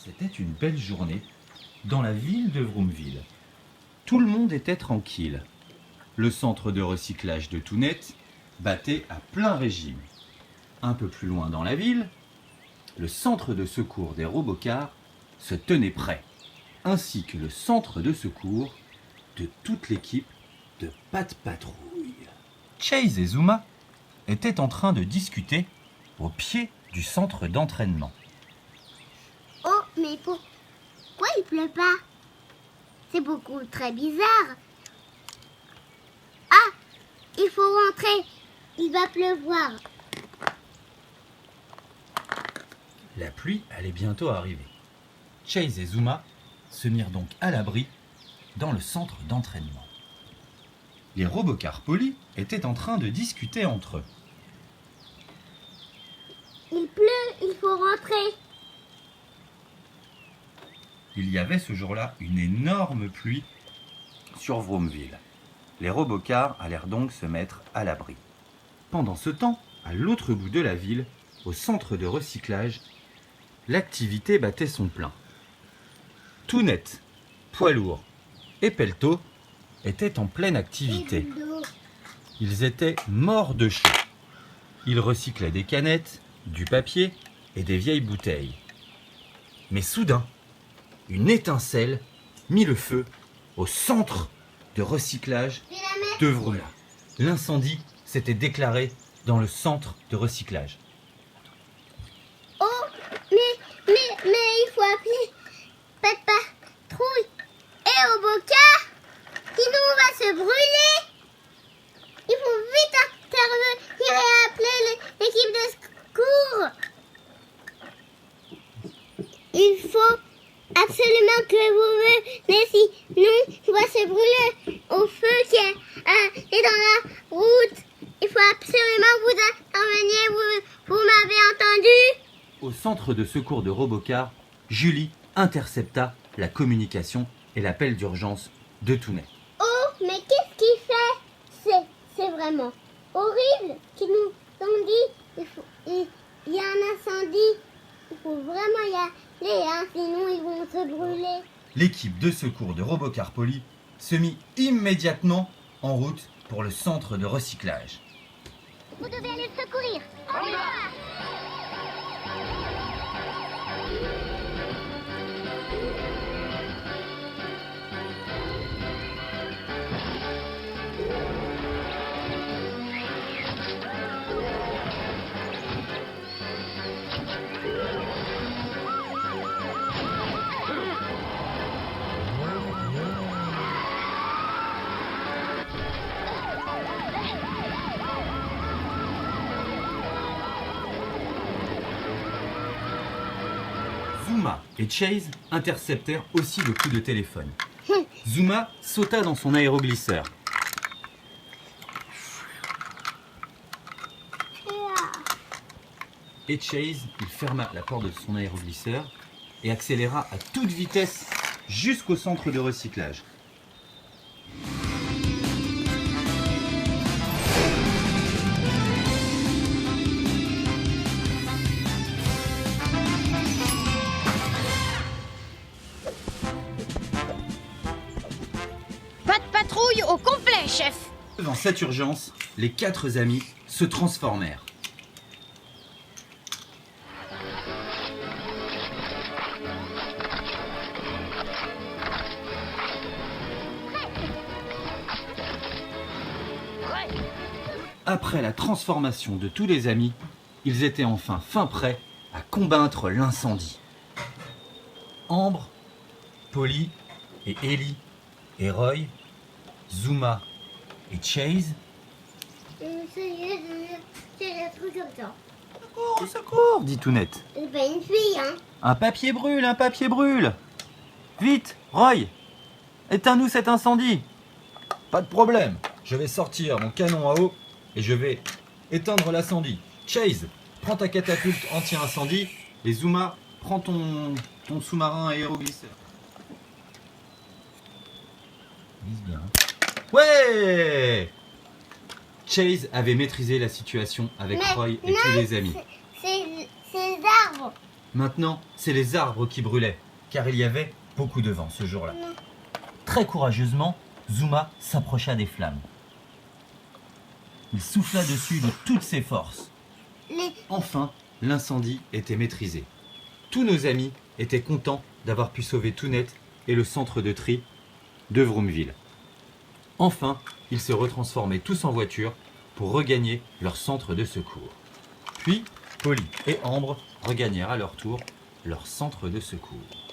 C'était une belle journée dans la ville de Vroomville. Tout le monde était tranquille. Le centre de recyclage de Tounet battait à plein régime. Un peu plus loin dans la ville, le centre de secours des Robocars se tenait prêt, ainsi que le centre de secours de toute l'équipe de Pat Patrouille. Chase et Zuma étaient en train de discuter au pied du centre d'entraînement. Oh, mais pourquoi il pleut pas? C'est beaucoup très bizarre. Ah, il faut rentrer. Il va pleuvoir. La pluie allait bientôt arriver. Chase et Zuma se mirent donc à l'abri dans le centre d'entraînement. Les Robocars polis étaient en train de discuter entre eux. Il pleut, il faut rentrer. Il y avait ce jour-là une énorme pluie sur Vroomville. Les Robocars allèrent donc se mettre à l'abri. Pendant ce temps, à l'autre bout de la ville, au centre de recyclage, l'activité battait son plein. Tounet, Poids-Lourd et Pelletot étaient en pleine activité. Ils étaient morts de chaud. Ils recyclaient des canettes, du papier et des vieilles bouteilles. Mais soudain, une étincelle mit le feu au centre de recyclage de Vroomville. L'incendie s'était déclaré dans le centre de recyclage. Oh, mais il faut appeler Pat Patrouille et Robocars. Sinon on va se brûler. Il faut vite intervenir et appeler l'équipe de secours. Il faut absolument que vous venez, sinon on va se brûler au feu qui est dans la route. Il faut absolument vous intervenir, vous m'avez entendu? Au centre de secours de Robocars, Julie intercepta la communication et l'appel d'urgence de Tounet. Oh, mais qu'est-ce qu'il fait? C'est vraiment horrible qu'ils nous ont dit. Il y a un incendie. Il faut vraiment y aller, hein, sinon ils vont se brûler. L'équipe de secours de Robocars polis se mit immédiatement en route pour le centre de recyclage. Vous devez aller le secourir. On y va! Zuma et Chase interceptèrent aussi le coup de téléphone. Zuma sauta dans son aéroglisseur. Et Chase, il ferma la porte de son aéroglisseur et accéléra à toute vitesse jusqu'au centre de recyclage. Pas de patrouille au complet, chef. Devant cette urgence, les 4 amis se transformèrent. Après la transformation de tous les amis, ils étaient enfin fin prêts à combattre l'incendie. Ambre, Polly et Ellie et Roy, Zuma et Chase. C'est un truc comme ça. Au secours, dit Tounet. C'est pas une fille, hein. Un papier brûle, un papier brûle. Vite, Roy, éteins-nous cet incendie. Pas de problème, je vais sortir mon canon à eau et je vais éteindre l'incendie. Chase, prends ta catapulte anti-incendie et Zuma, prends ton sous-marin aéroglisseur. Vise bien. Ouais! Chase avait maîtrisé la situation avec Roy et tous les amis. C'est les arbres. Maintenant, c'est les arbres qui brûlaient, car il y avait beaucoup de vent ce jour-là. Très courageusement, Zuma s'approcha des flammes. Il souffla dessus de toutes ses forces. Enfin, l'incendie était maîtrisé. Tous nos amis étaient contents d'avoir pu sauver Tounette et le centre de tri de Vroomville. Enfin, ils se retransformaient tous en voiture pour regagner leur centre de secours. Puis, Polly et Ambre regagnèrent à leur tour leur centre de secours.